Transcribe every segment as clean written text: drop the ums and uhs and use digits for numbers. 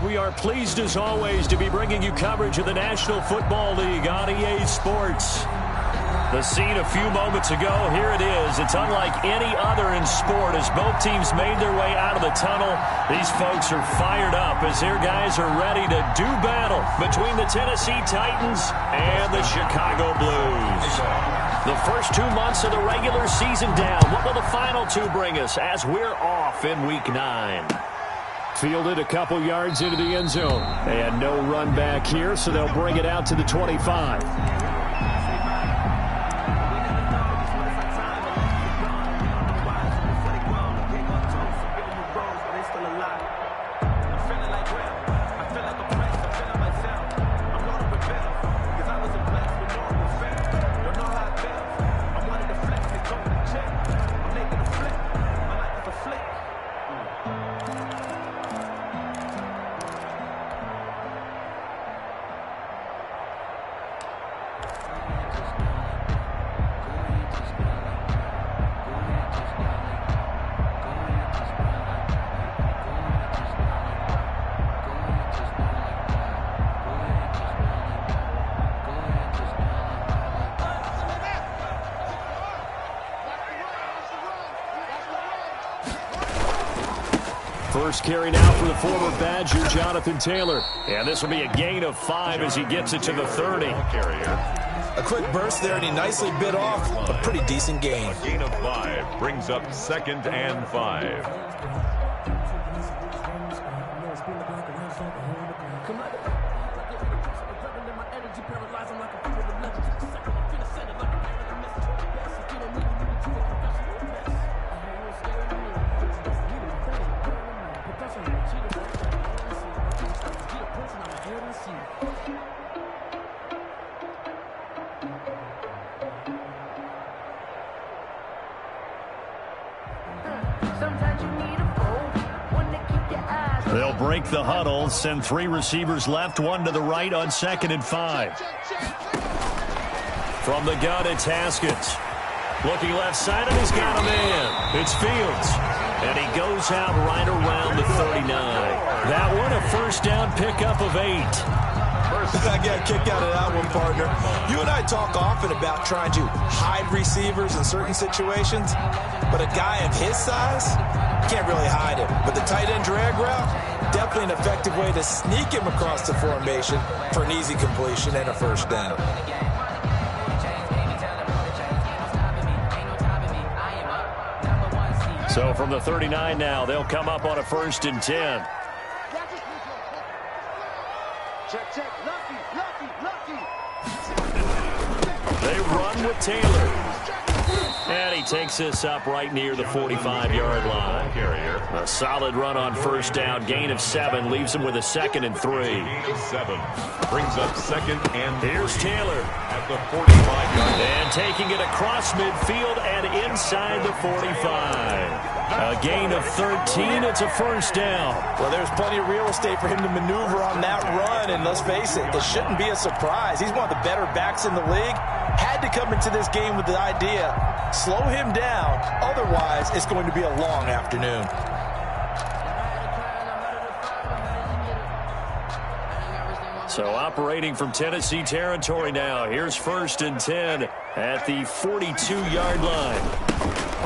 We are pleased as always to be bringing you coverage of the National Football League on EA Sports. The scene a few moments ago, here it is. It's unlike any other in sport as both teams made their way out of the tunnel. These folks are fired up as their guys are ready to do battle between the Tennessee Titans and the Chicago Blues. The first 2 months of the regular season down. What will the final two bring us as we're off in Week 9? Fielded a couple yards into the end zone. And no run back here, so they'll bring it out to the 25. First carry now for the former Badger, Jonathan Taylor. And this will be a gain of 5 as he gets it to the 30. A quick burst there, and he nicely bit off a pretty decent gain. A gain of 5 brings up 2nd and 5. They'll break the huddle, send 3 receivers left, 1 to the right on 2nd and 5. From the gun, it's Haskins. Looking left side, and he's got a man. It's Fields. And he goes out right around the 39. That one, a first down pickup of 8. I got a kick out of that one, partner. You and I talk often about trying to hide receivers in certain situations, but a guy of his size can't really hide him. But the tight end drag route, definitely an effective way to sneak him across the formation for an easy completion and a first down. So from the 39 now, they'll come up on a 1st and 10. They run with Taylor. And he takes this up right near the 45-yard line. A solid run on first down. Gain of 7 leaves him with a 2nd and 3. Gain of 7 brings up 2nd and 3. Here's Taylor at the 45-yard line. And taking it across midfield and inside the 45. A gain of 13. It's a first down. Well, there's plenty of real estate for him to maneuver on that run, and let's face it, it shouldn't be a surprise. He's one of the better backs in the league. Had to come into this game with the idea, slow him down, otherwise it's going to be a long afternoon. So operating from Tennessee territory now. Here's 1st and 10 at the 42-yard line.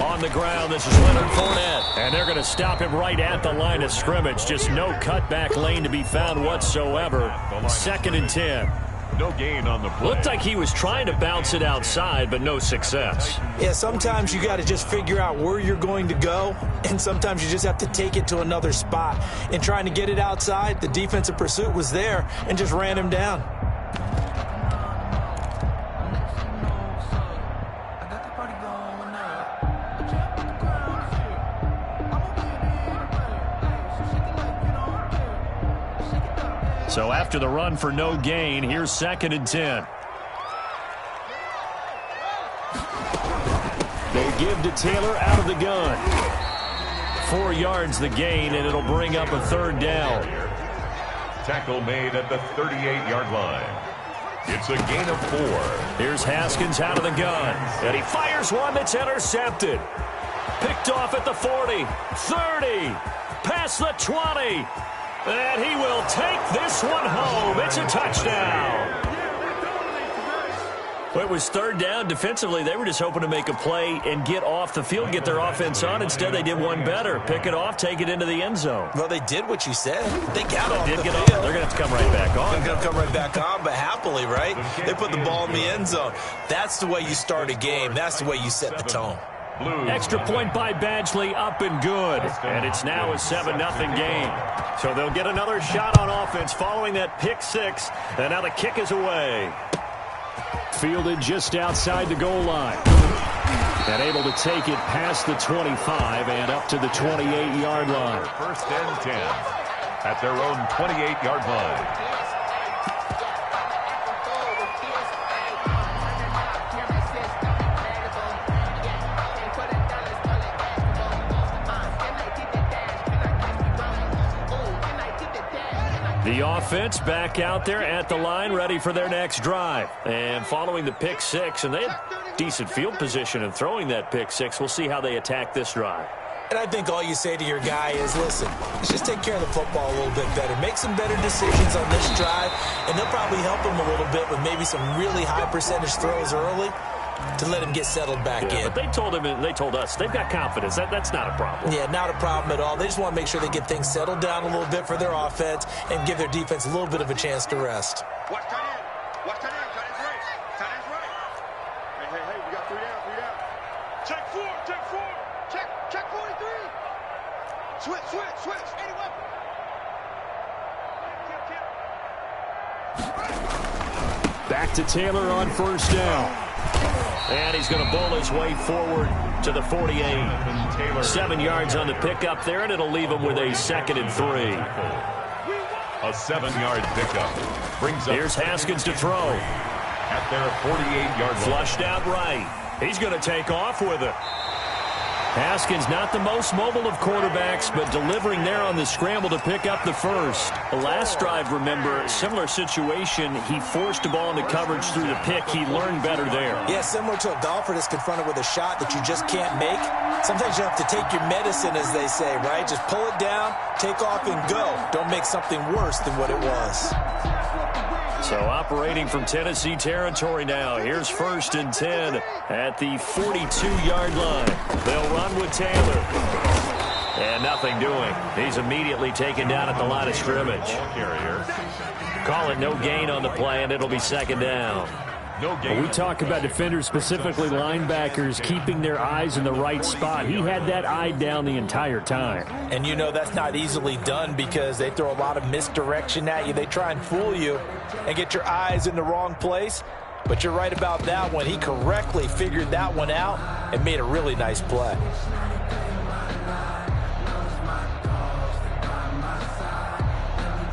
On the ground, this is Leonard Fournette. And they're going to stop him right at the line of scrimmage. Just no cutback lane to be found whatsoever. 2nd and 10. No gain on the play. Looked like he was trying to bounce it outside, but no success. Yeah, sometimes you got to just figure out where you're going to go, and sometimes you just have to take it to another spot. In trying to get it outside, the defensive pursuit was there and just ran him down. So after the run for no gain, here's 2nd and 10. They give to Taylor out of the gun. 4 yards the gain, and it'll bring up a 3rd down. Tackle made at the 38-yard line. It's a gain of 4. Here's Haskins out of the gun, and he fires one that's intercepted. Picked off at the 40, 30, past the 20. And he will take this one home. It's a touchdown. Well, it was third down. Defensively, they were just hoping to make a play and get off the field, get their offense on. Instead, they did one better. Pick it off, take it into the end zone. Well, they did what you said. They got off the field. They're going to have to come right back on. They're going to come right back on, but happily, right? They put the ball in the end zone. That's the way you start a game. That's the way you set the tone. Extra point by Badgley, up and good. And it's now a 7-0 game. So they'll get another shot on offense following that pick six. And now the kick is away. Fielded just outside the goal line. And able to take it past the 25 and up to the 28-yard line. First and 10 at their own 28-yard line. The offense back out there at the line, ready for their next drive. And following the pick six, and they had decent field position in throwing that pick six. We'll see how they attack this drive. And I think all you say to your guy is, listen, let's just take care of the football a little bit better. Make some better decisions on this drive, and they'll probably help him a little bit with maybe some really high percentage throws early to let him get settled back in. But they told us they've got confidence. That's not a problem. Yeah, not a problem at all. They just want to make sure they get things settled down a little bit for their offense and give their defense a little bit of a chance to rest. Watch tight end. Watch tight end. Tight end's right. Tight end's right. Hey, we got 3 down. Check 4. Check 43. Switch. Anyway. Back to Taylor on first down. And he's going to bowl his way forward to the 48. 7 yards on the pickup there, and it'll leave him with a 2nd and 3. A 7-yard pickup brings up. Here's Haskins to throw. At their 48-yard line. Flushed out right. He's going to take off with it. Haskins not the most mobile of quarterbacks, but delivering there on the scramble to pick up the first. The last drive, remember, similar situation. He forced the ball into coverage through the pick. He learned better there. Yeah, similar to a golfer that's confronted with a shot that you just can't make. Sometimes you have to take your medicine, as they say, right? Just pull it down, take off, and go. Don't make something worse than what it was. So operating from Tennessee territory now. Here's 1st and 10 at the 42-yard line. They'll run with Taylor. And nothing doing. He's immediately taken down at the line of scrimmage. Call it no gain on the play, and it'll be 2nd down. When we talk about defenders, specifically linebackers, keeping their eyes in the right spot. He had that eye down the entire time. And you know that's not easily done because they throw a lot of misdirection at you. They try and fool you and get your eyes in the wrong place. But you're right about that one. He correctly figured that one out and made a really nice play.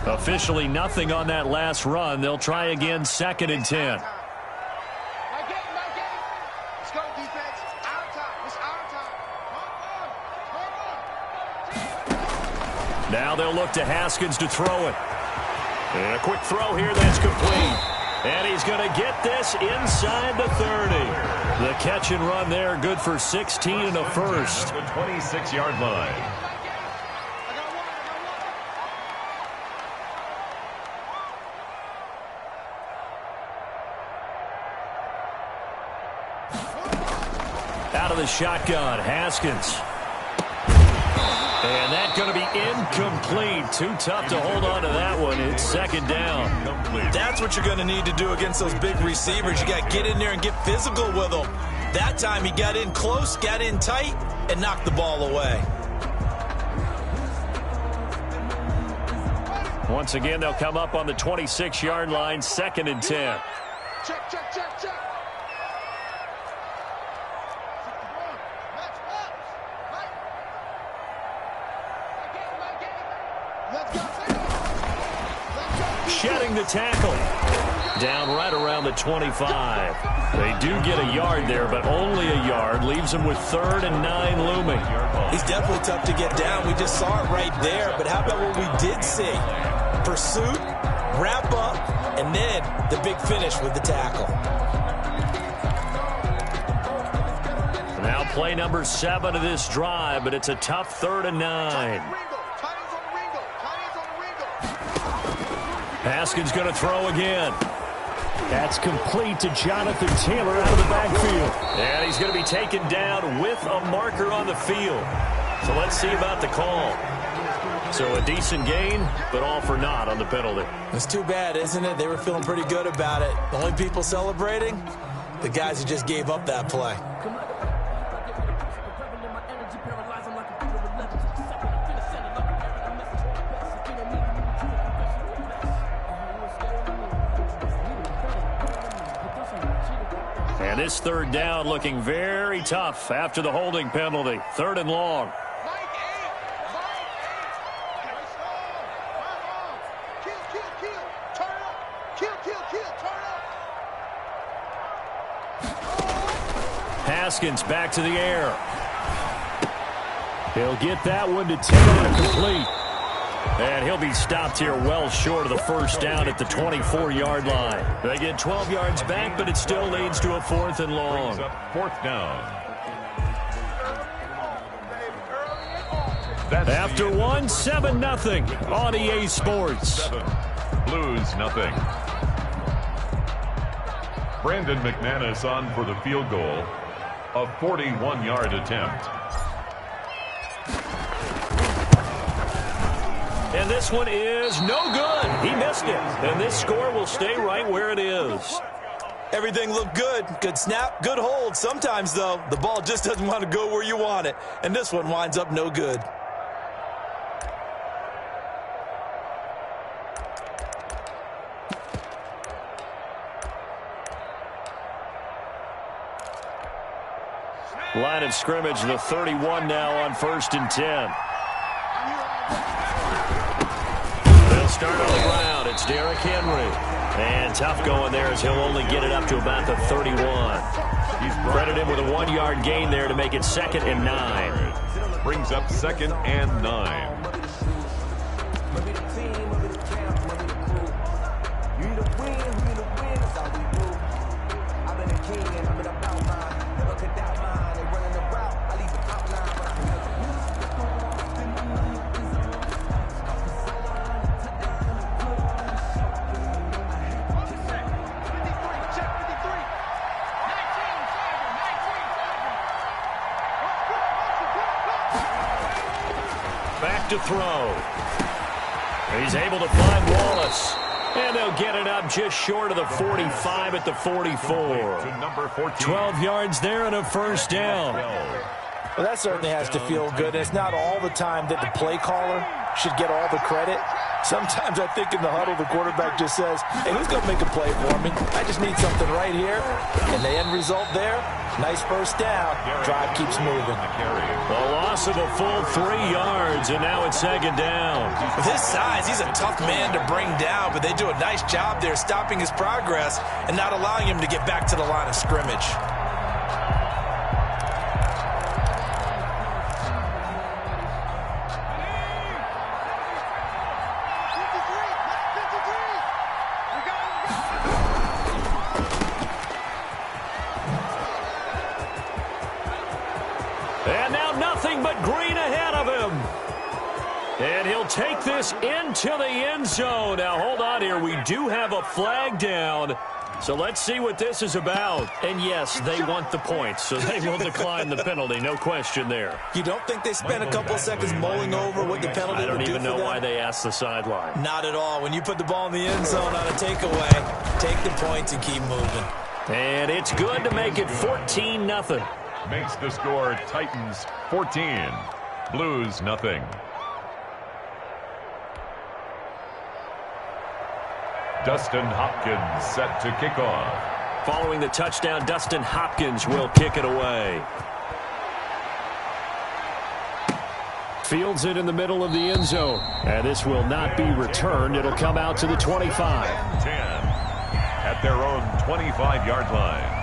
Officially nothing on that last run. They'll try again, 2nd and 10. Now they'll look to Haskins to throw it. And a quick throw here, that's complete. And he's going to get this inside the 30. The catch and run there, good for 16 and a first. The 26-yard line. Out of the shotgun, Haskins. And that's going to be incomplete. Too tough to hold on to that one. It's 2nd down. That's what you're going to need to do against those big receivers. You got to get in there and get physical with them. That time he got in close, got in tight, and knocked the ball away. Once again, they'll come up on the 26-yard line, 2nd and 10. Check. Shedding the tackle. Down right around the 25. They do get a yard there, but only a yard. Leaves them with 3rd and 9 looming. He's definitely tough to get down. We just saw it right there. But how about what we did see? Pursuit, wrap up, and then the big finish with the tackle. Now play number 7 of this drive, but it's a tough 3rd and 9. Haskins going to throw again. That's complete to Jonathan Taylor out of the backfield. And he's going to be taken down with a marker on the field. So let's see about the call. So a decent gain, but all for naught on the penalty. It's too bad, isn't it? They were feeling pretty good about it. The only people celebrating, the guys who just gave up that play. And this third down looking very tough after the holding penalty. 3rd and long. Haskins back to the air. He'll get that one to Taylor, complete. And he'll be stopped here well short of the first down at the 24-yard line. They get 12 yards back, but it still leads to a 4th and long. Brings up 4th down. After 7-0 on EA Sports. Blues, nothing. Brandon McManus on for the field goal. A 41-yard attempt. And this one is no good. He missed it. And this score will stay right where it is. Everything looked good. Good snap, good hold. Sometimes, though, the ball just doesn't want to go where you want it. And this one winds up no good. Line of scrimmage, the 31 now on 1st and 10. They'll start on the ground. It's Derrick Henry. And tough going there as he'll only get it up to about the 31. He's credited with a 1-yard gain there to make it 2nd and 9. Brings up 2nd and 9. Back to throw. He's able to find Wallace. And they'll get it up just short of the 45 at the 44. 12 yards there and a 1st down. Well, that certainly has to feel good. It's not all the time that the play caller should get all the credit. Sometimes I think in the huddle, the quarterback just says, hey, who's going to make a play for me? I just need something right here. And the end result there, nice 1st down. Drive keeps moving. A loss of a full 3 yards, and now it's 2nd down. With his size, he's a tough man to bring down, but they do a nice job there stopping his progress and not allowing him to get back to the line of scrimmage. And now nothing but green ahead of him. And he'll take this into the end zone. Now, hold on here. We do have a flag down. So let's see what this is about. And, yes, they want the points, so they will decline the penalty. No question there. You don't think they spent a couple seconds mulling over what the penalty would do for them? I don't even know why they asked the sideline. Not at all. When you put the ball in the end zone on a takeaway, take the points and keep moving. And it's good to make it 14-0. Makes the score Titans 14, Blues nothing. Dustin Hopkins set to kick off. Following the touchdown, Dustin Hopkins will kick it away. Fields it in the middle of the end zone. And this will not be returned. It'll come out to the 25. 10 at their own 25-yard line.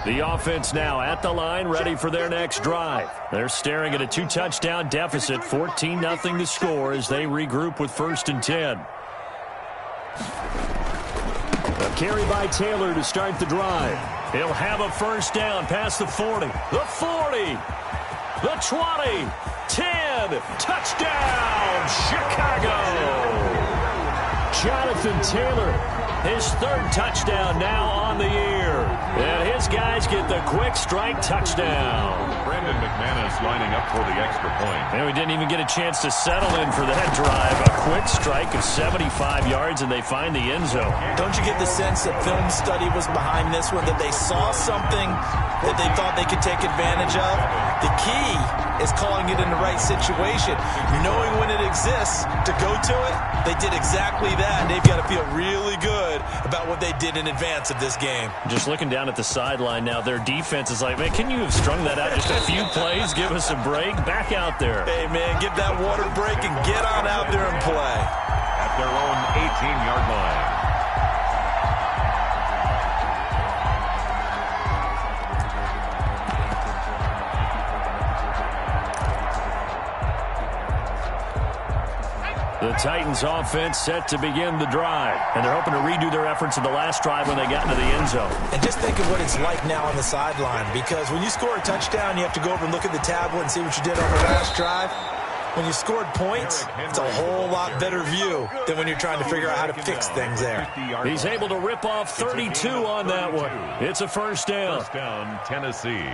The offense now at the line, ready for their next drive. They're staring at a 2-touchdown deficit, 14-0 to score as they regroup with 1st and 10. A carry by Taylor to start the drive. He'll have a first down past the 40, the 40, the 20, 10. Touchdown, Chicago. Jonathan Taylor, his third touchdown now on the year. And his guys get the quick strike touchdown. Brandon McManus lining up for the extra point. And we didn't even get a chance to settle in for that drive. A quick strike of 75 yards, and they find the end zone. Don't you get the sense that film study was behind this one, that they saw something that they thought they could take advantage of? The key is calling it in the right situation, knowing when it exists to go to it. They did exactly that, and they've got to feel really good about what they did in advance of this game. Just looking down at the sideline now, their defense is like, man, can you have strung that out just a few plays? Give us a break. Back out there. Hey, man, give that water break and get on out there and play. At their own 18-yard line. The Titans offense set to begin the drive, and they're hoping to redo their efforts in the last drive when they got into the end zone. And just think of what it's like now on the sideline, because when you score a touchdown, you have to go over and look at the tablet and see what you did on the last drive. When you scored points, it's a whole lot better view than when you're trying to figure out how to fix things there. He's able to rip off 32 on that one. It's a first down. First down, Tennessee.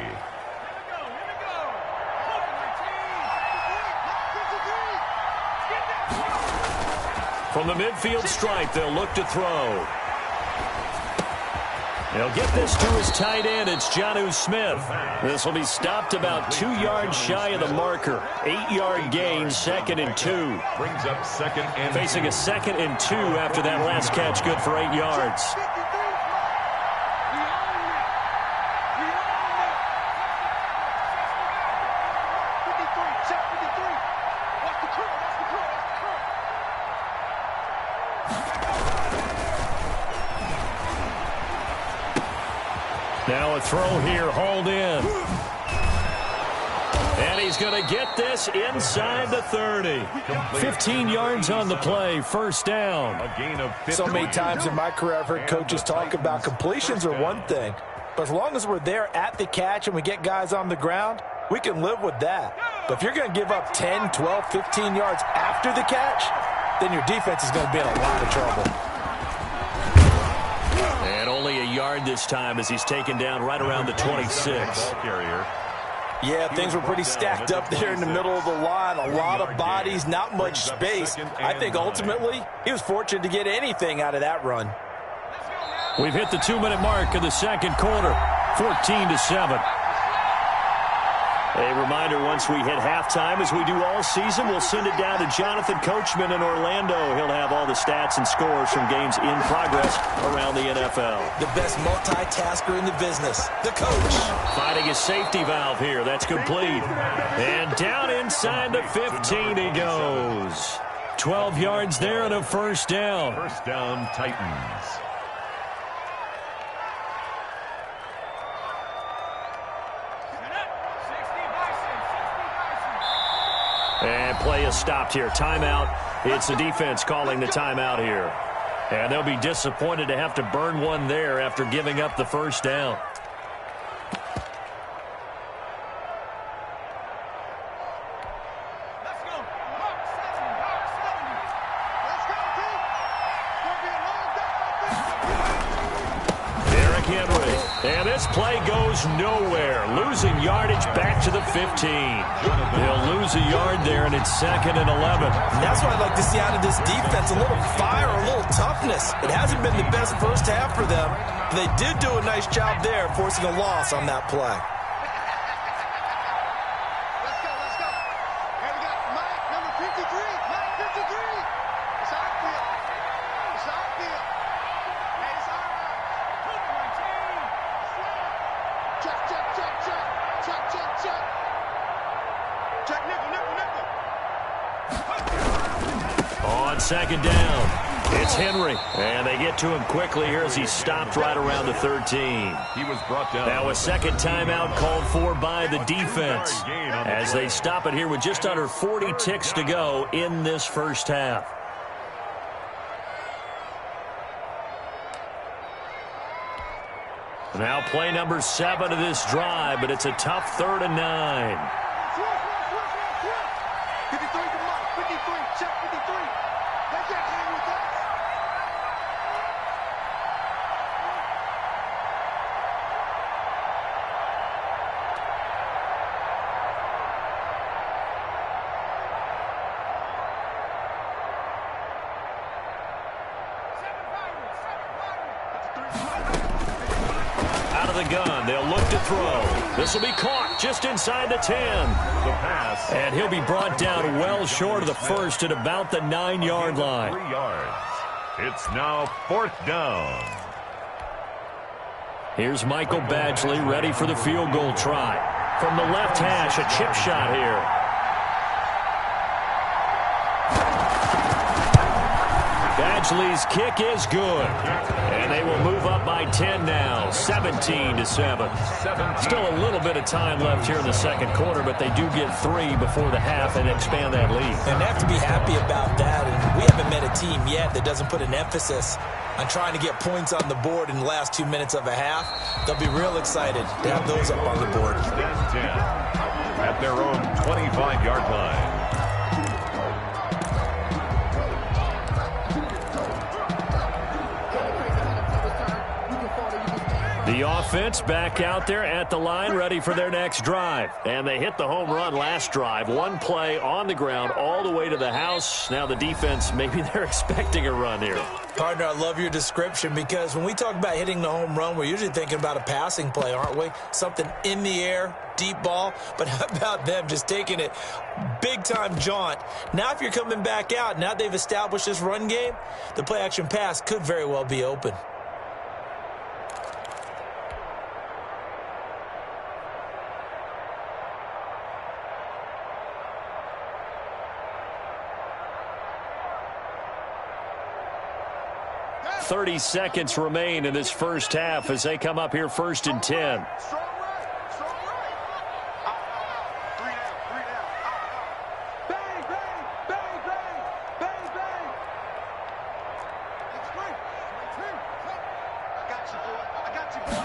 From the midfield stripe, they'll look to throw. He'll get this to his tight end. It's Jonnu Smith. This will be stopped about 2 yards shy of the marker. 8-yard gain, 2nd and 2. Brings up 2nd and 2. Facing a 2nd and 2 after that last catch, good for 8 yards. Now a throw here, hauled in. And he's going to get this inside the 30. 15 yards on the play, first down. A gain of 50. So many times in my career I've heard coaches talk about completions are one thing, but as long as we're there at the catch and we get guys on the ground, we can live with that. But if you're going to give up 10, 12, 15 yards after the catch, then your defense is going to be in a lot of trouble. And only a yard this time as he's taken down right around the 26. Yeah, things were pretty stacked up there in the middle of the line. A lot of bodies, not much space. I think ultimately he was fortunate to get anything out of that run. We've hit the 2-minute mark of the second quarter, 14-7. A reminder, once we hit halftime, as we do all season, we'll send it down to Jonathan Coachman in Orlando. He'll have all the stats and scores from games in progress around the NFL. The best multitasker in the business, the coach. Finding his safety valve here. That's complete. And down inside the 15 he goes. 12 yards there and a first down. First down, Titans. And play is stopped here. Timeout. It's the defense calling the timeout here. And they'll be disappointed to have to burn one there after giving up the first down. And this play goes nowhere. Losing yardage back to the 15. They'll lose a yard there, and it's 2nd and 11. And that's what I'd like to see out of this defense, a little fire, a little toughness. It hasn't been the best first half for them. They did do a nice job there, forcing a loss on that play. On second down, it's Henry. And they get to him quickly here as he's stopped right around the 13. He was brought down. Now a second timeout called for by the defense as they stop it here with just under 40 ticks to go in this first half. Now play number 7 of this drive, but it's a tough 3rd and 9. 53, come on. 53, check 53. They can't hang with us. Out of the gun, they'll look to throw. This will be caught just inside the 10. The pass. And he'll be brought down well short of the first at about the 9-yard line. 3 yards. It's now 4th down. Here's Michael Badgley ready for the field goal try. From the left hash, a chip shot here. Badgley's kick is good. And they will move up by 10 now, 17-7. Still a little bit of time left here in the second quarter, but they do get 3 before the half and expand that lead. And they have to be happy about that. And we haven't met a team yet that doesn't put an emphasis on trying to get points on the board in the last 2 minutes of a half. They'll be real excited to have those up on the board. 10 at their own 25-yard line. The offense back out there at the line, ready for their next drive. And they hit the home run last drive. One play on the ground all the way to the house. Now the defense, maybe they're expecting a run here. Partner, I love your description because when we talk about hitting the home run, we're usually thinking about a passing play, aren't we? Something in the air, deep ball. But how about them just taking it big-time jaunt? Now if you're coming back out, now they've established this run game, the play-action pass could very well be open. .30 seconds remain in this first half as they come up here 1st and 10. Strong right. Strong right. Out. 3 down. Out. Bang, bang, bang, bang, bang, bang. It's free. I got you, boy.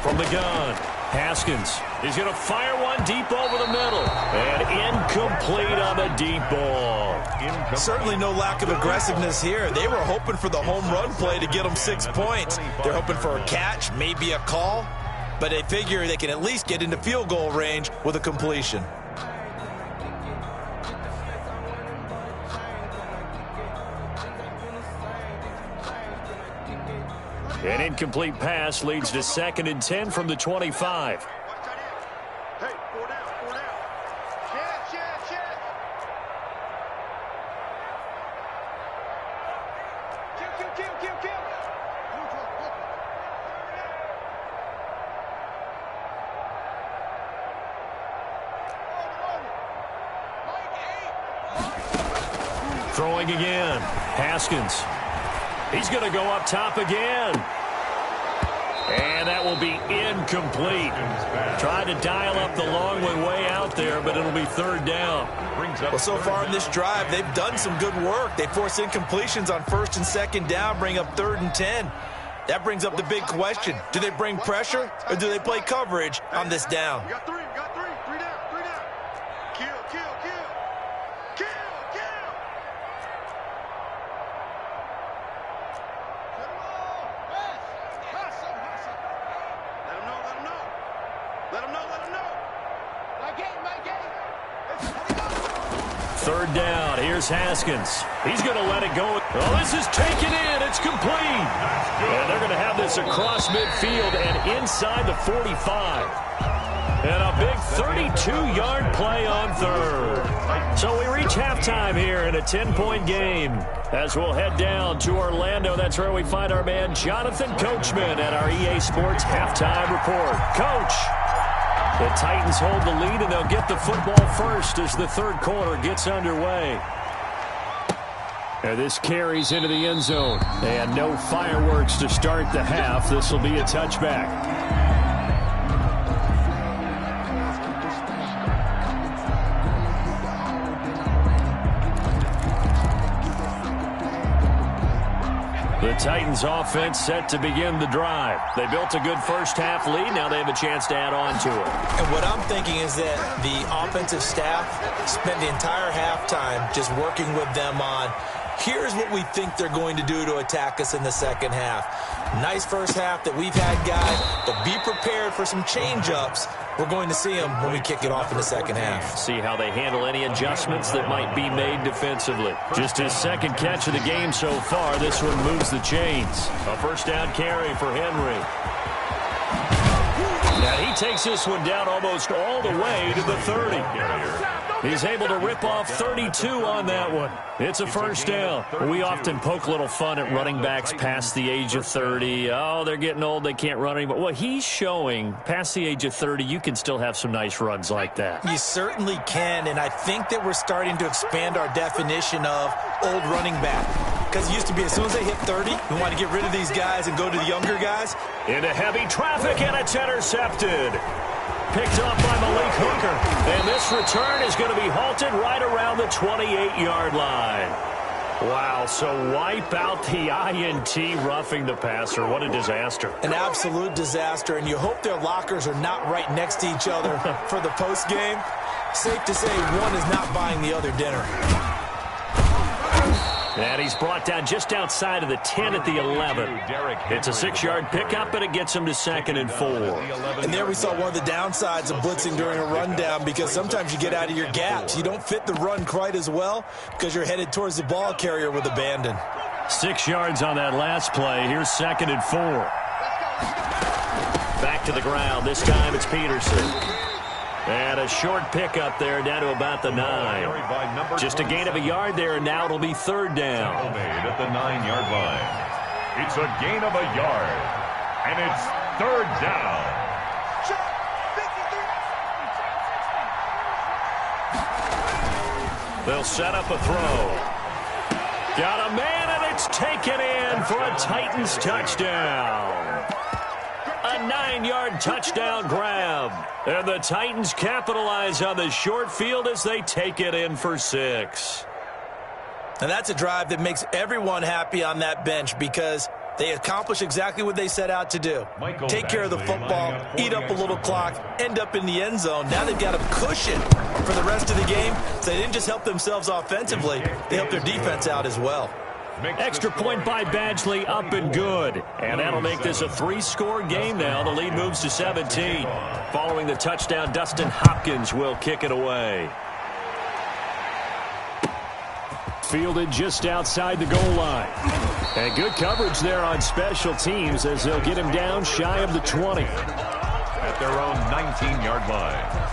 From the gun, Haskins is going to fire one deep over the middle. And incomplete on the deep ball. Certainly no lack of aggressiveness here. They were hoping for the home run play to get them 6 points. They're hoping for a catch, maybe a call, but they figure they can at least get into field goal range with a completion. An incomplete pass leads to 2nd and 10 from the 25. Hey, 4 down. Check. Kill. Throwing again. Haskins. He's going to go up top again. And that will be incomplete. Tried to dial up the long one way out there, but it'll be 3rd down. Well, so far in this drive, they've done some good work. They force incompletions on 1st and 2nd down, bring up 3rd and 10. That brings up the big question. Do they bring pressure or do they play coverage on this down? You got 3. 3 down. Kill. Let him know. My game. 3rd down. Here's Haskins. He's going to let it go. Oh, this is taken in. It's complete. And they're going to have this across midfield and inside the 45. And a big 32-yard play on 3rd. So we reach halftime here in a 10-point game. As we'll head down to Orlando, that's where we find our man Jonathan Coachman at our EA Sports Halftime Report. Coach, the Titans hold the lead, and they'll get the football first as the 3rd quarter gets underway. And this carries into the end zone. And no fireworks to start the half. This will be a touchback. The Titans offense set to begin the drive. They built a good first half lead. Now they have a chance to add on to it. And what I'm thinking is that the offensive staff spent the entire halftime just working with them on, here's what we think they're going to do to attack us in the second half. Nice first half that we've had, guys, but be prepared for some change-ups. We're going to see them when we kick it off in the second half. See how they handle any adjustments that might be made defensively. Just his second catch of the game so far. This one moves the chains. A first down carry for Henry. Now he takes this one down almost all the way to the 30. He's able to rip off 32 on that one. It's a first down. We often poke a little fun at running backs past the age of 30. Oh, they're getting old. They can't run anymore. Well, he's showing past the age of 30, you can still have some nice runs like that. You certainly can, and I think that we're starting to expand our definition of old running back. Because it used to be as soon as they hit 30, we want to get rid of these guys and go to the younger guys. Into heavy traffic, and it's intercepted. Picked up by Malik Hooker. And this return is going to be halted right around the 28-yard line. Wow, so wipe out the INT roughing the passer. What a disaster. An absolute disaster, and you hope their lockers are not right next to each other for the postgame. Safe to say one is not buying the other dinner. And he's brought down just outside of the 10 at the 11. It's a 6-yard pickup, and it gets him to 2nd and 4. And there we saw one of the downsides of blitzing during a rundown, because sometimes you get out of your gaps. You don't fit the run quite as well because you're headed towards the ball carrier with abandon. 6 yards on that last play. Here's 2nd and 4. Back to the ground. This time it's Peterson. And a short pickup there down to about the 9. Just a gain of a yard there, and now it'll be 3rd down. Made at the 9-yard line. It's a gain of a yard, and it's 3rd down. They'll set up a throw. Got a man, and it's taken in for a Titans touchdown. A 9-yard touchdown grab. And the Titans capitalize on the short field as they take it in for 6. And that's a drive that makes everyone happy on that bench, because they accomplish exactly what they set out to do. Take care of the football, eat up a little clock, end up in the end zone. Now they've got a cushion for the rest of the game. So they didn't just help themselves offensively, they helped their defense out as well. Extra point by Badgley, up and good. And that'll make this a 3-score game now. The lead moves to 17. Following the touchdown, Dustin Hopkins will kick it away. Fielded just outside the goal line. And good coverage there on special teams as they'll get him down shy of the 20. At their own 19-yard line.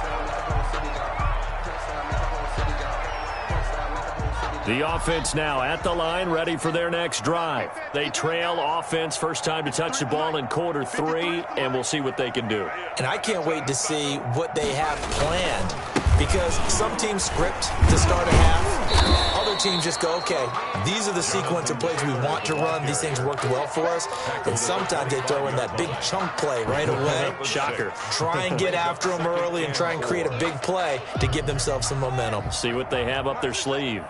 The offense now at the line, ready for their next drive. They trail offense, first time to touch the ball in quarter 3, and we'll see what they can do. And I can't wait to see what they have planned, because some teams script to start a half. Other teams just go, okay, these are the sequence of plays we want to run. These things worked well for us. And sometimes they throw in that big chunk play right away. Shocker. Try and get after them early and try and create a big play to give themselves some momentum. See what they have up their sleeve.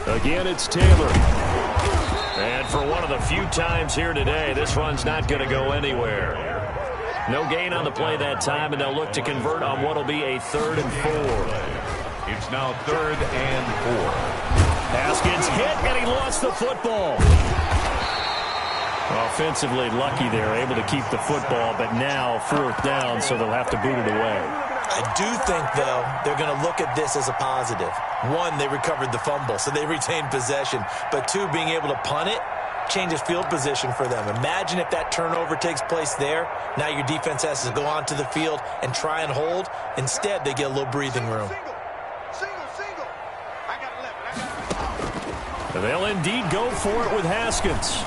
Again, it's Taylor. And for one of the few times here today, this run's not going to go anywhere. No gain on the play that time, and they'll look to convert on what will be a 3rd and 4. It's now 3rd and 4. Haskins hit, and he lost the football. Offensively lucky there, able to keep the football, but now 4th down, so they'll have to boot it away. I do think, though, they're going to look at this as a positive. 1, they recovered the fumble, so they retained possession. But 2, being able to punt it changes field position for them. Imagine if that turnover takes place there. Now your defense has to go onto the field and try and hold. Instead, they get a little breathing room. Single. I got 11. They'll indeed go for it with Haskins.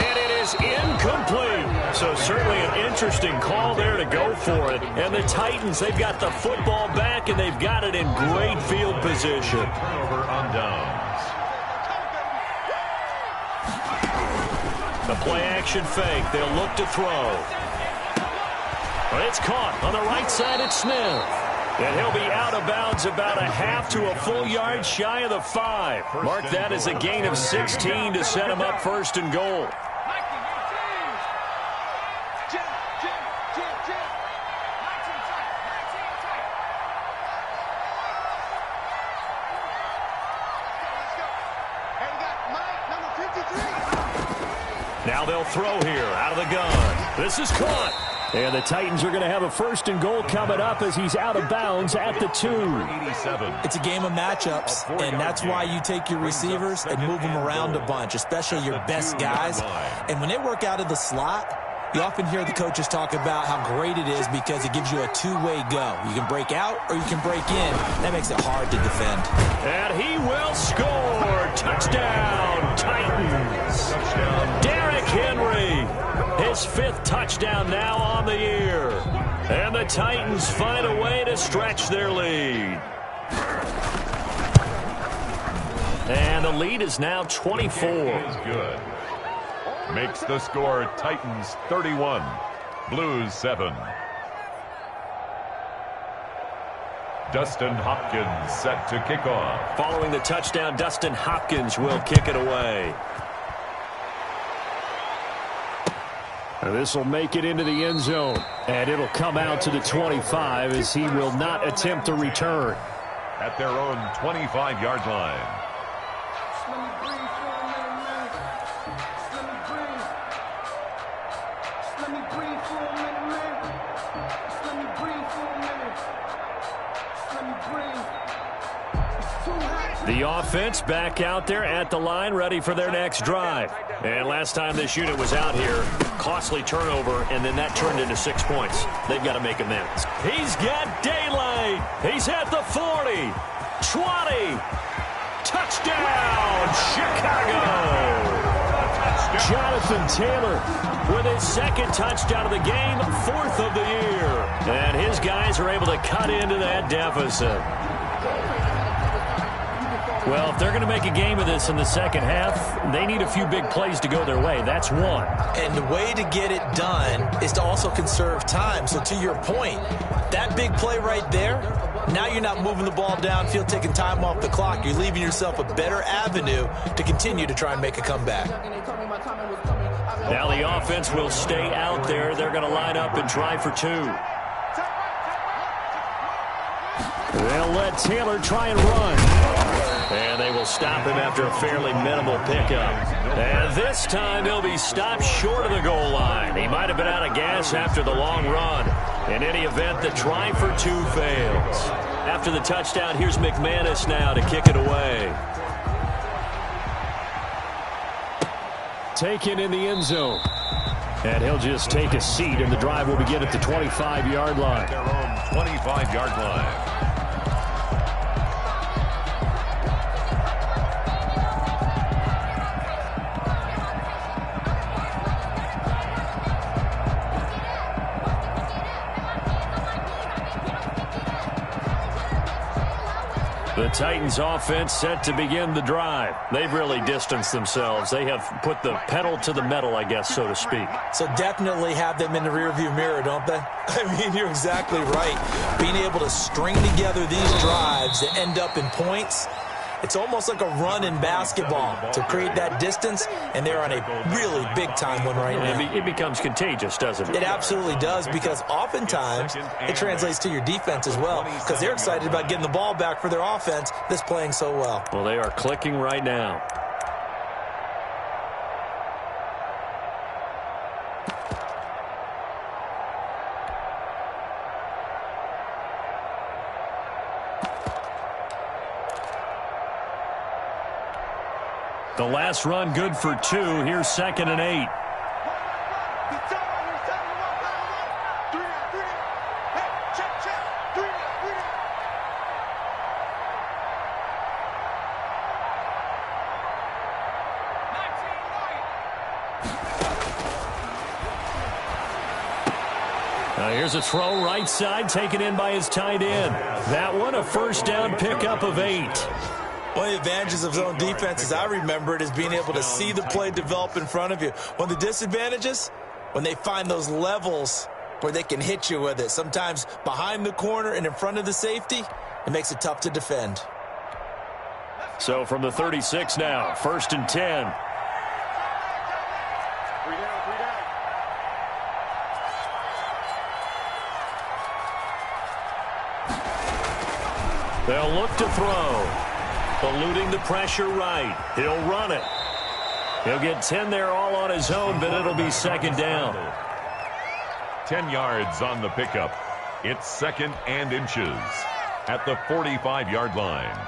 And it is incomplete. So certainly an interesting call there to go for it. And the Titans, they've got the football back, and they've got it in great field position. Turnover on downs. The play-action fake. They'll look to throw. It's caught on the right side at Smith. And he'll be out of bounds about a half to a full yard shy of the 5. Mark that as a gain of 16 to set him up first and goal. Now they'll throw here out of the gun. This is caught. And the Titans are going to have a first and goal coming up as he's out of bounds at the 2. It's a game of matchups, and that's why you take your receivers and move them around a bunch, especially your best guys. And when they work out of the slot, you often hear the coaches talk about how great it is because it gives you a two-way go. You can break out or you can break in. That makes it hard to defend. And he will score. Touchdown, Titans. Derrick Henry, his 5th touchdown now on the year. And the Titans find a way to stretch their lead. And the lead is now 24. Is good. Makes the score Titans 31, Blues 7. Dustin Hopkins set to kick off. Following the touchdown, Dustin Hopkins will kick it away. This will make it into the end zone. And it'll come out to the 25 as he will not attempt to return. At their own 25-yard line. The offense back out there at the line, ready for their next drive. And last time this unit was out here, costly turnover, and then that turned into 6 points. They've got to make amends. He's got daylight. He's at the 40, 20. Touchdown, Chicago. Jonathan Taylor with his 2nd touchdown of the game, 4th of the year. And his guys are able to cut into that deficit. Well, if they're going to make a game of this in the second half, they need a few big plays to go their way. That's one. And the way to get it done is to also conserve time. So to your point, that big play right there, now you're not moving the ball downfield, taking time off the clock. You're leaving yourself a better avenue to continue to try and make a comeback. Now the offense will stay out there. They're going to line up and try for 2. They'll let Taylor try and run. And they will stop him after a fairly minimal pickup. And this time he'll be stopped short of the goal line. He might have been out of gas after the long run. In any event, the try for 2 fails. After the touchdown, here's McManus now to kick it away. Taken in the end zone. And he'll just take a seat, and the drive will begin at the 25-yard line. Their own 25-yard line. The Titans offense set to begin the drive. They've really distanced themselves. They have put the pedal to the metal, I guess, so to speak. So definitely have them in the rearview mirror, don't they? I mean, you're exactly right. Being able to string together these drives that end up in points, it's almost like a run in basketball to create that distance, and they're on a really big-time one right now. It becomes contagious, doesn't it? It absolutely does, because oftentimes it translates to your defense as well, because they're excited about getting the ball back for their offense that's playing so well. Well, they are clicking right now. The last run good for 2. Here's 2nd and 8. Here's a throw right side, taken in by his tight end. That one, a first down pickup of 8. One of the advantages of zone defense, as I remember it, is being able to see the play develop in front of you. One of the disadvantages, when they find those levels where they can hit you with it. Sometimes behind the corner and in front of the safety, it makes it tough to defend. So from the 36 now, 1st and 10. They'll look to throw. Eluding the pressure right. He'll run it. He'll get 10 there all on his own, but it'll be 2nd down. 10 yards on the pickup. It's 2nd and inches at the 45-yard line.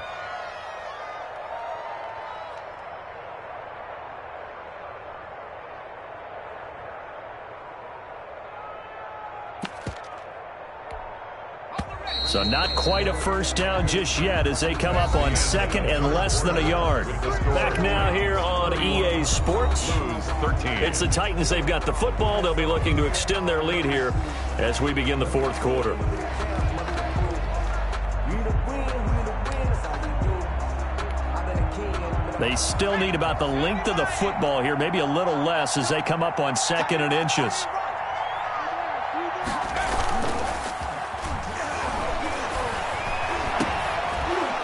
So not quite a 1st down just yet as they come up on 2nd and less than a yard. Back now here on EA Sports. It's the Titans. They've got the football. They'll be looking to extend their lead here as we begin the 4th quarter. They still need about the length of the football here, maybe a little less as they come up on 2nd and inches.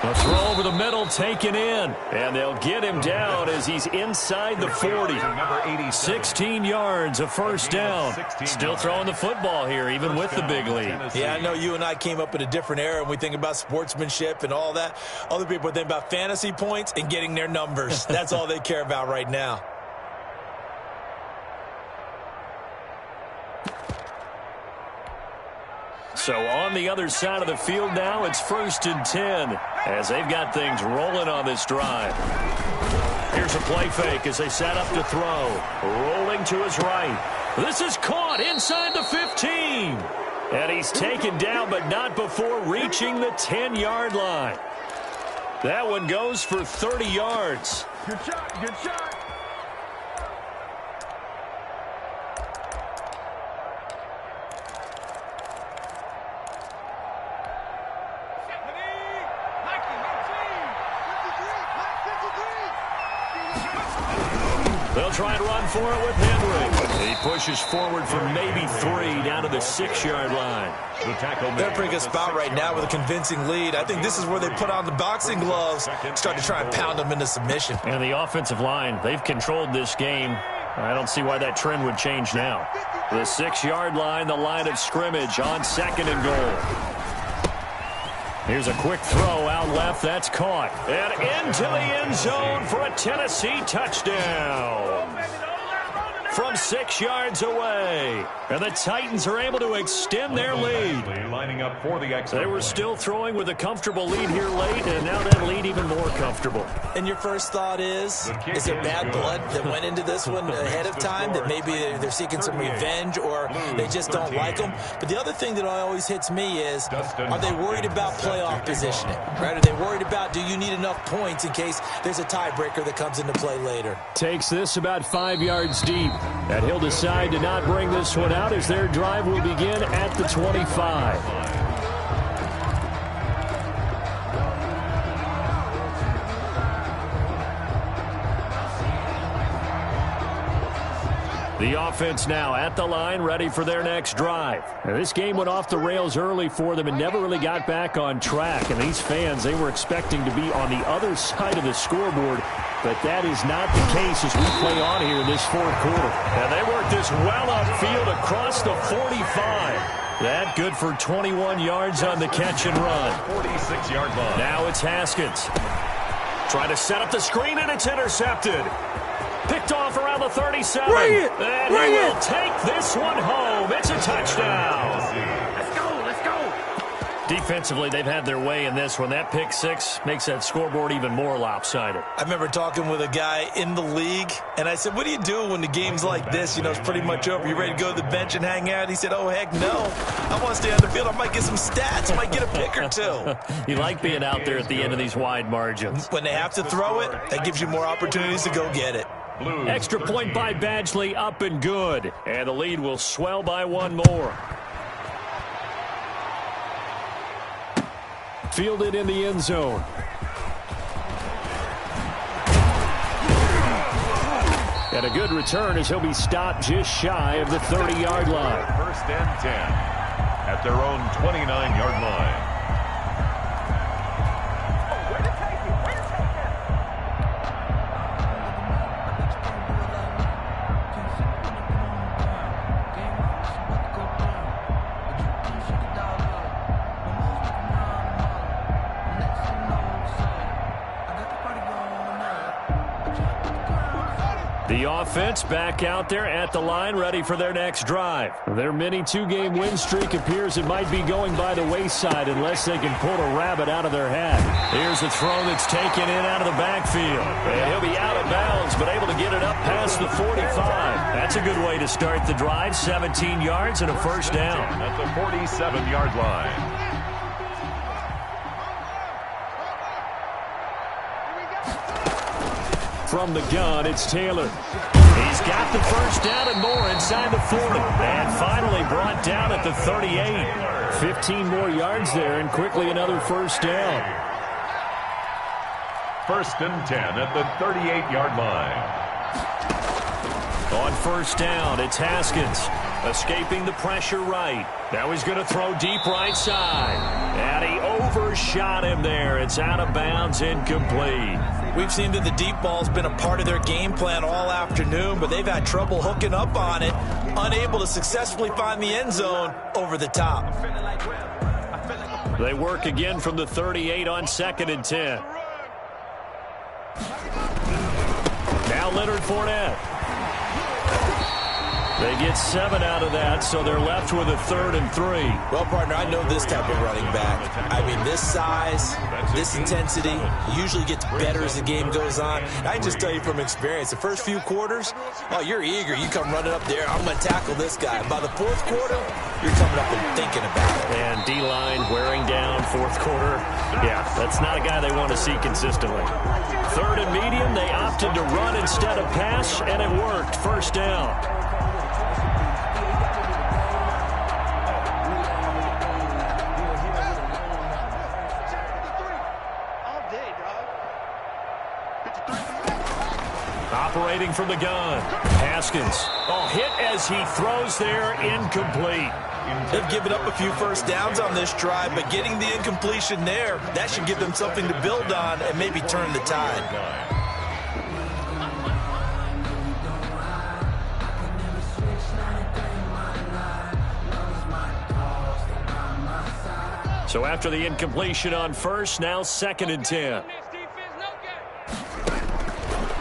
A throw over the middle, taken in. And they'll get him down as he's inside the 40. 16 yards, a 1st down. Still throwing the football here, even with the big lead. Yeah, I know you and I came up in a different era, and we think about sportsmanship and all that. Other people think about fantasy points and getting their numbers. That's all they care about right now. So on the other side of the field now, it's 1st and 10 as they've got things rolling on this drive. Here's a play fake as they set up to throw. Rolling to his right. This is caught inside the 15. And he's taken down, but not before reaching the 10-yard line. That one goes for 30 yards. Good shot, good shot. They'll try and run for it with Henry. He pushes forward for maybe 3 down to the 6-yard line. They're in a pretty good spot right now with a convincing lead. I think this is where they put on the boxing gloves, start to try and pound them into submission. And the offensive line, they've controlled this game. I don't see why that trend would change now. The 6-yard line, the line of scrimmage on 2nd and goal. Here's a quick throw out left. That's caught. And into the end zone for a Tennessee touchdown. From 6 yards away. And the Titans are able to extend their lead. Lining up for the They were still throwing with a comfortable lead here late, and now that lead even more comfortable. And your first thought is there bad blood that went into this one ahead of time, that maybe they're seeking some revenge or they just don't like them? But the other thing that always hits me is, are they worried about playoff positioning? Right? Are they worried about, do you need enough points in case there's a tiebreaker that comes into play later? Takes this about 5 yards deep. And he'll decide to not bring this one out as their drive will begin at the 25. The offense now at the line, ready for their next drive. Now, this game went off the rails early for them and never really got back on track. And these fans, they were expecting to be on the other side of the scoreboard, but that is not the case as we play on here in this 4th quarter. And they work this well upfield across the 45. That good for 21 yards on the catch and run. 46-yard line. Now it's Haskins. Trying to set up the screen, and it's intercepted. Picked off around the 37. And he will take this one home. It's a touchdown. Let's go, let's go. Defensively, they've had their way in this one. That pick six makes that scoreboard even more lopsided. I remember talking with a guy in the league, and I said, what do you do when the game's like this? You know, it's pretty much over. You ready to go to the bench and hang out? He said, oh, heck no. I want to stay on the field. I might get some stats. I might get a pick or two. You like being out there at the end of these wide margins. When they have to throw it, that gives you more opportunities to go get it. Extra point by Badgley, up and good. And the lead will swell by one more. Fielded in the end zone. And a good return as he'll be stopped just shy of the 30-yard line. first and 10 at their own 29-yard line. The offense back out there at the line, ready for their next drive. Their mini two-game win streak appears it might be going by the wayside unless they can pull a rabbit out of their hat. Here's a throw that's taken in out of the backfield. And he'll be out of bounds, but able to get it up past the 45. That's a good way to start the drive. 17 yards and a first down. At the 47-yard line. From the gun, it's Taylor. He's got the first down and more inside the 40. And finally brought down at the 38. 15 more yards there and quickly another first down. First and 10 at the 38-yard line. On first down, it's Haskins. Escaping the pressure right. Now he's going to throw deep right side. And he overshot him there. It's out of bounds, incomplete. We've seen that the deep ball's been a part of their game plan all afternoon, but they've had trouble hooking up on it, unable to successfully find the end zone over the top. They work again from the 38 on 2nd and 10. Now Leonard Fournette. They get 7 out of that, so they're left with a 3rd and 3. Well, partner, I know this type of running back. I mean, this size, this intensity, usually gets better as the game goes on. I can just tell you from experience, the first few quarters, oh, you're eager. You come running up there, I'm going to tackle this guy. By the 4th quarter, you're coming up and thinking about it. And D-line wearing down 4th quarter. Yeah, that's not a guy they want to see consistently. 3rd and medium, they opted to run instead of pass, and it worked. First down. Operating from the gun. Haskins. Oh, hit as he throws there. Incomplete. They've given up a few first downs on this drive, but getting the incompletion there, that should give them something to build on and maybe turn the tide. So after the incompletion on first, now 2nd and 10.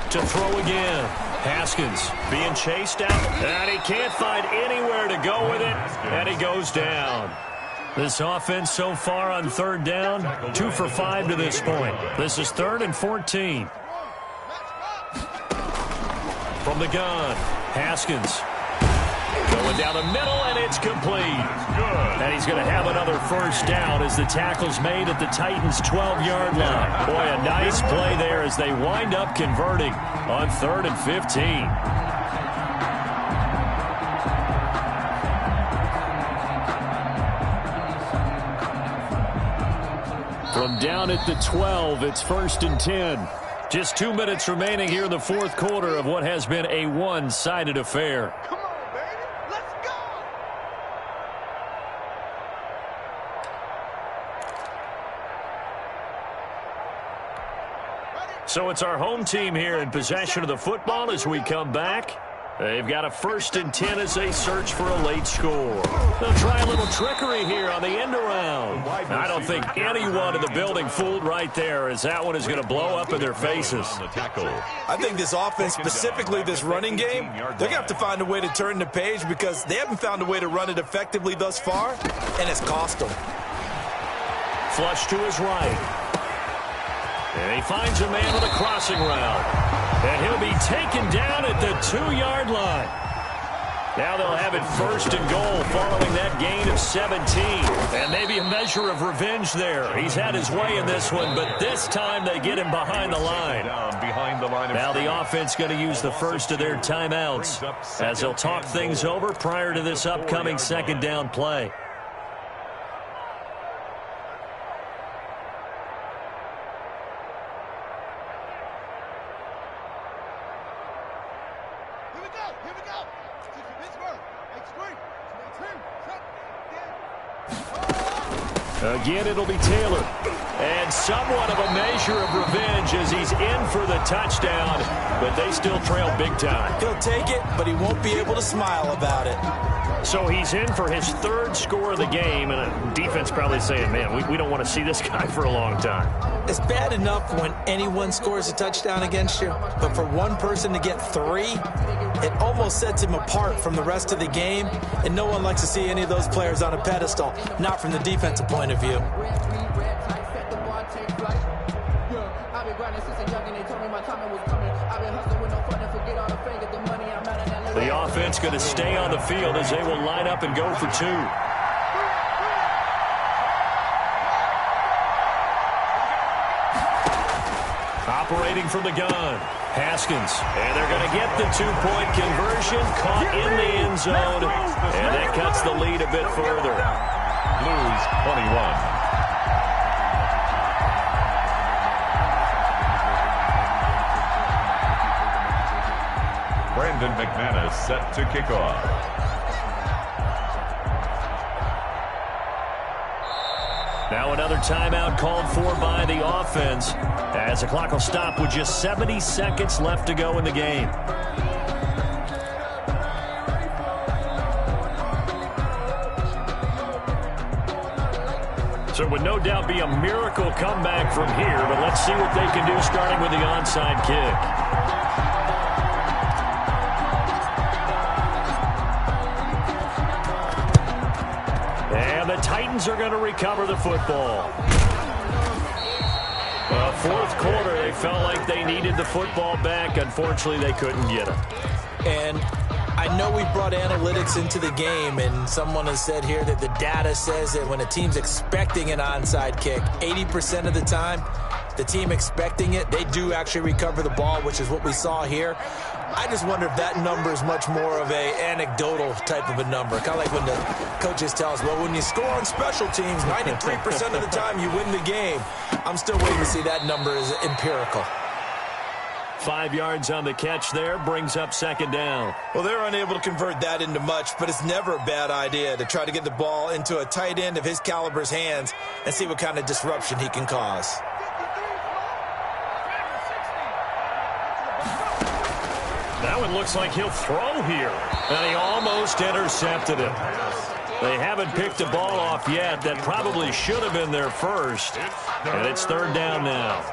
To throw again. Haskins being chased out, and he can't find anywhere to go with it, and he goes down. This offense so far on 3rd down, 2 for 5 to this point. This is 3rd and 14. From the gun, Haskins. Going down the middle, and it's complete. And he's going to have another first down as the tackle's made at the Titans' 12-yard line. Boy, a nice play there as they wind up converting on 3rd and 15. From down at the 12, it's 1st and 10. Just 2 minutes remaining here in the 4th quarter of what has been a one-sided affair. So it's our home team here in possession of the football as we come back. They've got a 1st and 10 as they search for a late score. They'll try a little trickery here on the end around. I don't think anyone in the building fooled right there, as that one is going to blow up in their faces. I think this offense, specifically this running game, they're going to have to find a way to turn the page because they haven't found a way to run it effectively thus far, and it's cost them. Flush to his right. And he finds a man with a crossing route. And he'll be taken down at the 2-yard line. Now they'll have it 1st and goal following that gain of 17. And maybe a measure of revenge there. He's had his way in this one, but this time they get him behind the line. Now the offense going to use the first of their timeouts as they'll talk things over prior to this upcoming 2nd down play. Here we go. Pittsburgh. X3. Again, it'll be Taylor. And somewhat of a measure of revenge as he's in for the touchdown, but they still trail big time. He'll take it, but he won't be able to smile about it. So he's in for his third score of the game, and a defense probably saying, man, we don't want to see this guy for a long time. It's bad enough when anyone scores a touchdown against you, but for one person to get 3, it almost sets him apart from the rest of the game, and no one likes to see any of those players on a pedestal, not from the defensive point of view. The offense going to stay on the field as they will line up and go for 2. Operating from the gun, Haskins. And they're going to get the 2-point conversion, caught in the end zone, and that cuts the lead a bit further. Blues 21. Brandon McManus set to kick off. Now another timeout called for by the offense as the clock will stop with just 70 seconds left to go in the game. So it would no doubt be a miracle comeback from here, but let's see what they can do starting with the onside kick. And the Titans are going to recover the football. Fourth quarter, they felt like they needed the football back. Unfortunately, they couldn't get it. And I know we brought analytics into the game, and someone has said here that the data says that when a team's expecting an onside kick, 80% of the time, the team expecting it, they do actually recover the ball, which is what we saw here. I just wonder if that number is much more of a anecdotal type of a number. Kind of like when the coaches tell us, well, when you score on special teams, 93% of the time you win the game. I'm still waiting to see that number is empirical. 5 yards on the catch there, brings up second down. Well, they're unable to convert that into much, but it's never a bad idea to try to get the ball into a tight end of his caliber's hands and see what kind of disruption he can cause. That one looks like he'll throw here. And he almost intercepted it. They haven't picked a ball off yet. That probably should have been their first. And it's third down now.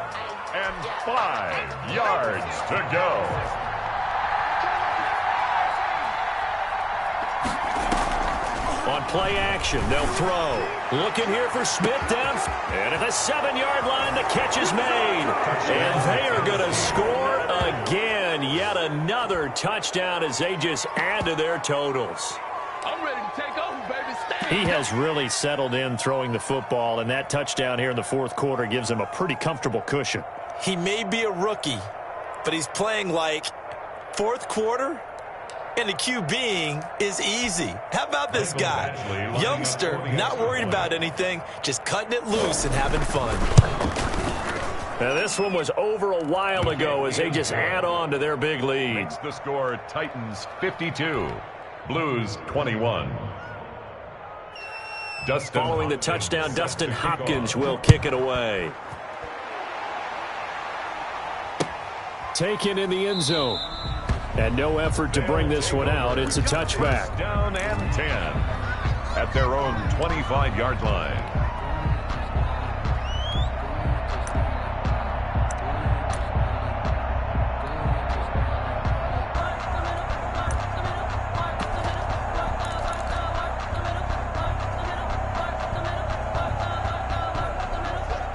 And 5 yards to go. On play action, they'll throw. Looking here for Smith down. And at the 7-yard line, the catch is made. And they are going to score again. Yet another touchdown as they just add to their totals. I'm ready to take over, baby. He has really settled in throwing the football, and that touchdown here in the fourth quarter gives him a pretty comfortable cushion. He may be a rookie, but he's playing like fourth quarter, and the QBing is easy. How about this guy? Youngster, not worried about anything, just cutting it loose and having fun. Now this one was over a while ago as they just add on to their big lead. Makes the score Titans 52, Blues 21. Following the touchdown, Dustin Hopkins will kick it away. Taken in the end zone. And no effort to bring this one out. It's a touchback. Down and 10 at their own 25-yard line.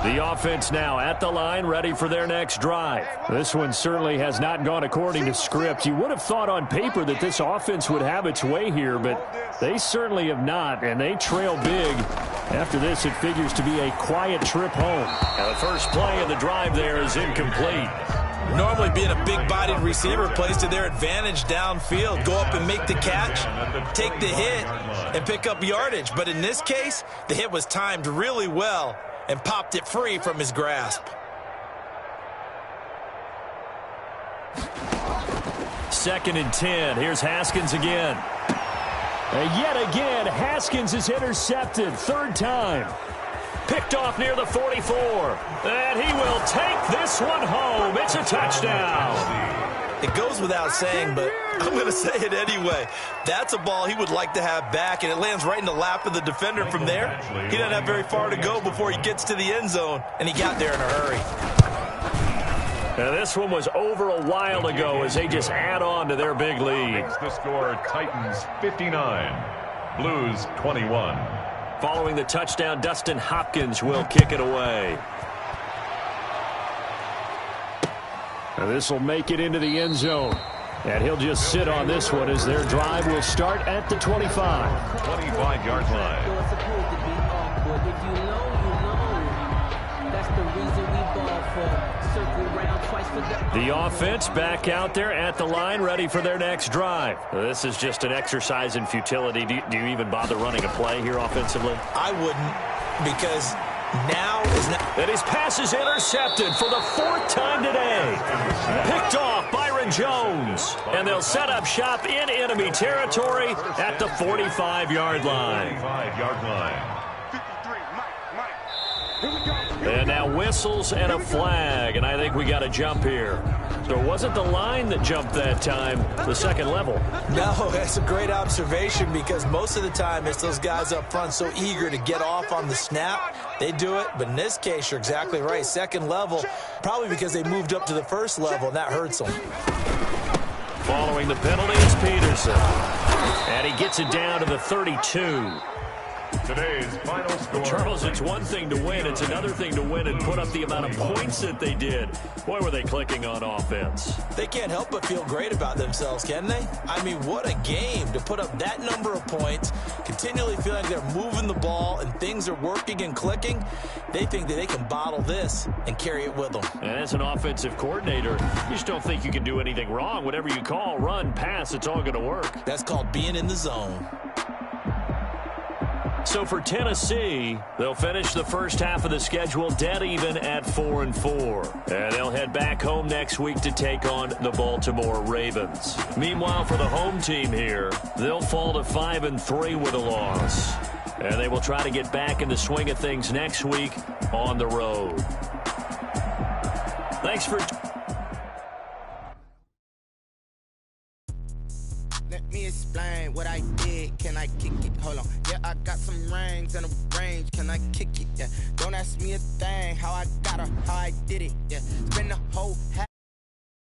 The offense now at the line, ready for their next drive. This one certainly has not gone according to script. You would have thought on paper that this offense would have its way here, but they certainly have not, and they trail big. After this, it figures to be a quiet trip home. Now the first play of the drive there is incomplete. Normally being a big-bodied receiver plays to their advantage downfield. Go up and make the catch, take the hit, and pick up yardage. But in this case, the hit was timed really well and popped it free from his grasp. Second and 10. Here's Haskins again. And yet again, Haskins is intercepted. Third time. Picked off near the 44. And he will take this one home. It's a touchdown. It goes without saying, but I'm going to say it anyway. That's a ball he would like to have back, and it lands right in the lap of the defender from there. He doesn't have very far to go before he gets to the end zone, and he got there in a hurry. Now this one was over a while ago as they just add on to their big lead. The score, Titans 59, Blues 21. Following the touchdown, Dustin Hopkins will kick it away. Now this will make it into the end zone. And he'll just sit on this one as their drive will start at the 25. 25-yard line. The offense back out there at the line, ready for their next drive. This is just an exercise in futility. Do you even bother running a play here offensively? I wouldn't, because now is not. And his pass is intercepted for the fourth time today. Picked off Byron Jones. And they'll set up shop in enemy territory at the 45-yard line. 45-yard line. And now whistles and a flag, and I think we got a jump here. So it wasn't the line that jumped that time, the second level. No, that's a great observation, because most of the time it's those guys up front so eager to get off on the snap. They do it, but in this case, you're exactly right. Second level, probably because they moved up to the first level, and that hurts them. Following the penalty is Peterson. And he gets it down to the 32. Today's final score. Charles, it's one thing to win. It's another thing to win and put up the amount of points that they did. Boy, were they clicking on offense. They can't help but feel great about themselves, can they? I mean, what a game to put up that number of points, continually feeling they're moving the ball and things are working and clicking. They think that they can bottle this and carry it with them. And as an offensive coordinator, you just don't think you can do anything wrong. Whatever you call, run, pass, it's all going to work. That's called being in the zone. So for Tennessee, they'll finish the first half of the schedule dead even at 4-4. And they'll head back home next week to take on the Baltimore Ravens. Meanwhile, for the home team here, they'll fall to 5-3 with a loss. And they will try to get back in the swing of things next week on the road. Thanks for... Let me explain what I did. Can I kick it? Hold on. Yeah, I got some rings and a range. Can I kick it? Yeah. Don't ask me a thing. How I got her, how I did it. Yeah. Spend the whole half.